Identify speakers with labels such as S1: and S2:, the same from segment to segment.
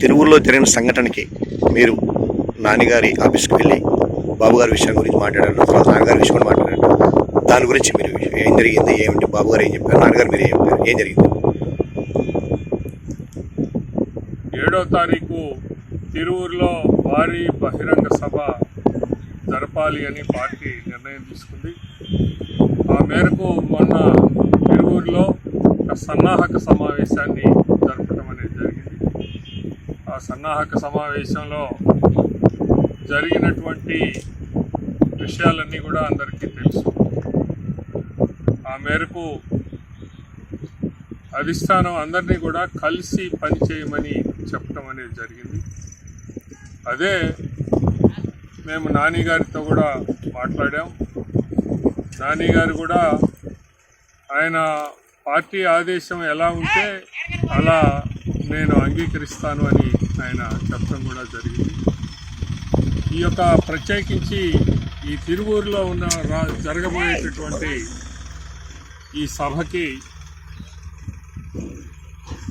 S1: తిరువురులో జరిగిన సంఘటనకి మీరు నాన్నగారి ఆఫీస్కి వెళ్ళి బాబు గారి విషయం గురించి మాట్లాడారు, తర్వాత నాన్నగారి విషయం కూడా మాట్లాడారు. దాని గురించి మీరు ఏం జరిగింది, ఏమిటి, బాబు గారు ఏం చెప్పారు, నాన్నగారు మీరు ఏం చెప్పారు, ఏం జరిగింది?
S2: 7వ తారీఖు తిరువురులో భారీ బహిరంగ సభ జరపాలి అని పార్టీ నిర్ణయం తీసుకుంది. ఆ మేరకు మొన్న తిరువురులో ఒక సన్నాహక సమావేశాన్ని జరపడం అనేది జరిగింది. ఆ సన్నాహక సమావేశంలో జరిగినటువంటి విషయాలన్నీ కూడా అందరికీ తెలుసు. ఆ మేరకు అధిష్టానం అందరినీ కూడా కలిసి పనిచేయమని చెప్పడం అనేది జరిగింది. అదే మేము నాని గారితో కూడా మాట్లాడాం. నాని గారు కూడా ఆయన పార్టీ ఆదేశం ఎలా ఉంటే అలా నేను అంగీకరిస్తాను అని ఆయన చెప్పడం కూడా జరిగింది. ఈ యొక్క ప్రత్యేకించి ఈ తిరువూరులో ఉన్న జరగబోయేటటువంటి ఈ సభకి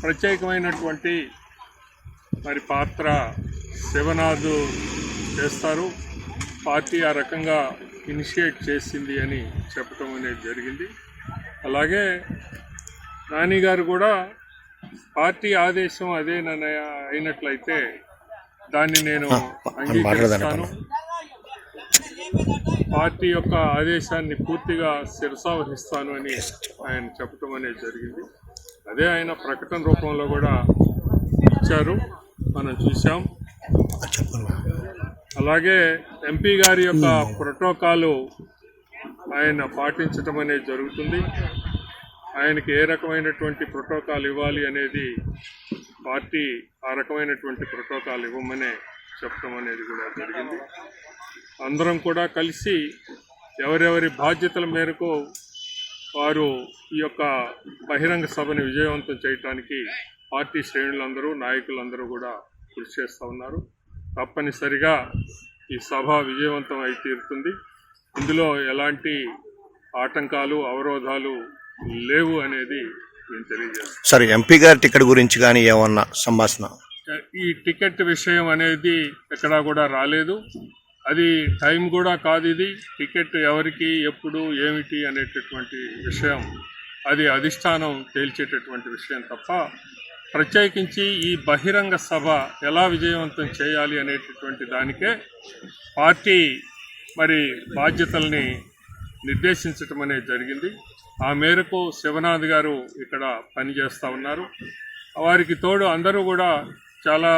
S2: ప్రత్యేకమైనటువంటి మరి పాత్ర శివనాథ్ చేస్తారు. పార్టీ ఆ రకంగా ఇనిషియేట్ చేసింది అని చెప్పడం అనేది జరిగింది. అలాగే నాని గారు కూడా పార్టీ ఆదేశం అదేనని అయినట్లయితే దాన్ని నేను అంగీకరిస్తాను, పార్టీ యొక్క ఆదేశాన్ని పూర్తిగా శిరసావహిస్తాను అని ఆయన చెప్పడం అనేది జరిగింది. అదే ఆయన ప్రకటన రూపంలో కూడా ఇచ్చారు, మనం చూసాం. అలాగే ఎంపీ గారి యొక్క ప్రోటోకాలు ఆయన పాటించడం అనేది జరుగుతుంది. ఆయనకి ఏ రకమైనటువంటి ప్రోటోకాల్ ఇవ్వాలి అనేది పార్టీ ఆ రకమైనటువంటి ప్రోటోకాల్ ఇవ్వమనే చెప్పడం అనేది కూడా జరిగింది. అందరం కూడా కలిసి ఎవరెవరి బాధ్యతల మేరకు వారు ఈ యొక్క బహిరంగ సభని విజయవంతం చేయడానికి పార్టీ శ్రేణులందరూ, నాయకులందరూ కూడా కృషి చేస్తూ ఉన్నారు. తప్పనిసరిగా ఈ సభ విజయవంతం అయి తీరుతుంది. ఇందులో ఎలాంటి ఆటంకాలు, అవరోధాలు లేవు అనేది నేను తెలియజేస్తాను.
S1: సరే, ఎంపీ గారి టికెట్ గురించి కానీ ఏమన్నా సంభాషణ?
S2: ఈ టికెట్ విషయం అనేది ఎక్కడా కూడా రాలేదు. అది టైం కూడా కాదు. ఇది టికెట్ ఎవరికి, ఎప్పుడు, ఏమిటి అనేటటువంటి విషయం అది అధిష్టానం తేల్చేటటువంటి విషయం తప్ప ప్రత్యేకించి ఈ బహిరంగ సభ ఎలా విజయవంతం చేయాలి అనేటటువంటి దానికే పార్టీ మరి బాధ్యతల్ని నిర్దేశించటం అనేది జరిగింది. ఆ మేరకు శివనాథ్ గారు ఇక్కడ పనిచేస్తూ ఉన్నారు. వారికి తోడు అందరూ కూడా, చాలా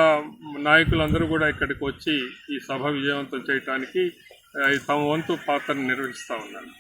S2: నాయకులందరూ కూడా ఇక్కడికి వచ్చి ఈ సభ విజయవంతం చేయడానికి తమ వంతు పాత్రను నిర్వహిస్తూ ఉన్నారు.